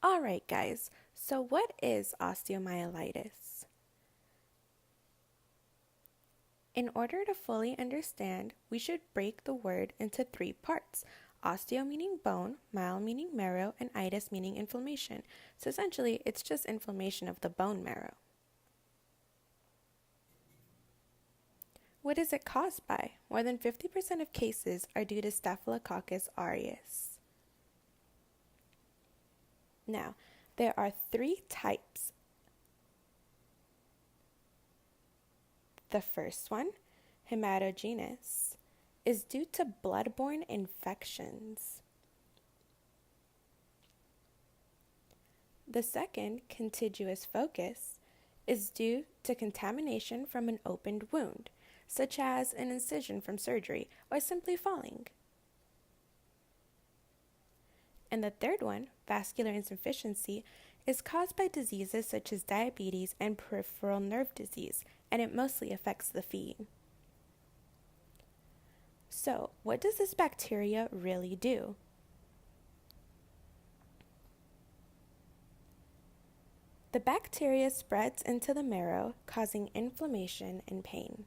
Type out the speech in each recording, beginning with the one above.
All right, guys, so what is osteomyelitis? In order to fully understand, we should break the word into three parts. Osteo meaning bone, myel meaning marrow, and itis meaning inflammation. So essentially, it's just inflammation of the bone marrow. What is it caused by? More than 50% of cases are due to Staphylococcus aureus. Now, there are three types. The first one, hematogenous, is due to blood-borne infections. The second, contiguous focus, is due to contamination from an opened wound, such as an incision from surgery or simply falling. And the third one, vascular insufficiency, is caused by diseases such as diabetes and peripheral nerve disease, and it mostly affects the feet. So, what does this bacteria really do? The bacteria spreads into the marrow, causing inflammation and pain.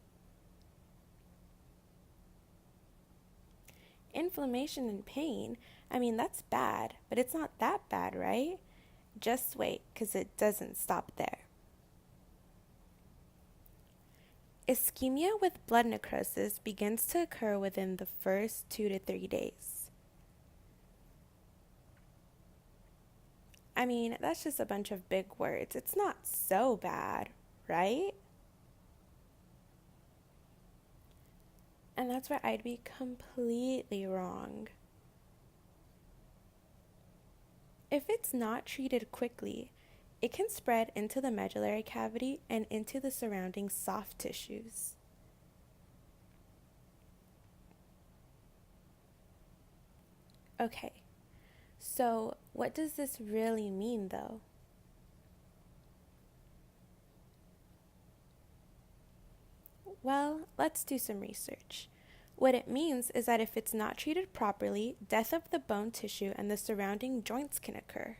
Inflammation and pain, that's bad, but it's not that bad, right? Just wait, because it doesn't stop there. Ischemia with blood necrosis begins to occur within the first 2 to 3 days. That's just a bunch of big words. It's not so bad, right? And that's where I'd be completely wrong. If it's not treated quickly, it can spread into the medullary cavity and into the surrounding soft tissues. Okay, so what does this really mean though? Well, let's do some research. What it means is that if it's not treated properly, death of the bone tissue and the surrounding joints can occur.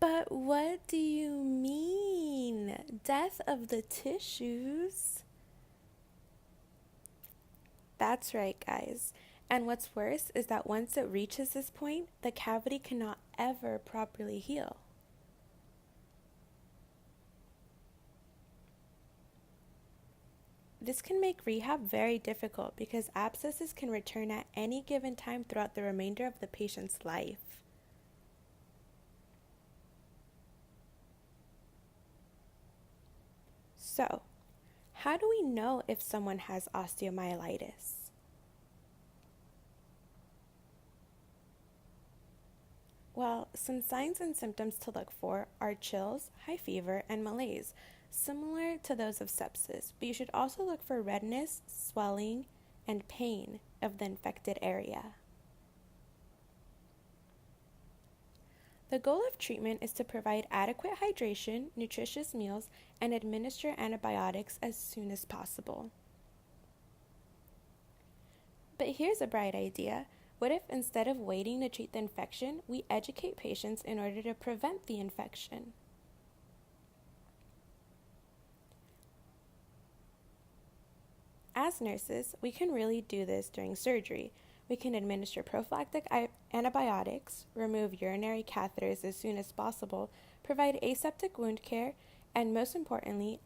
But what do you mean? Death of the tissues? That's right, guys. And what's worse is that once it reaches this point, the cavity cannot ever properly heal. This can make rehab very difficult because abscesses can return at any given time throughout the remainder of the patient's life. So, how do we know if someone has osteomyelitis? Well, some signs and symptoms to look for are chills, high fever, and malaise, similar to those of sepsis, but you should also look for redness, swelling, and pain of the infected area. The goal of treatment is to provide adequate hydration, nutritious meals, and administer antibiotics as soon as possible. But here's a bright idea. What if instead of waiting to treat the infection, we educate patients in order to prevent the infection? As nurses, we can really do this during surgery. We can administer prophylactic antibiotics, remove urinary catheters as soon as possible, provide aseptic wound care, and most importantly,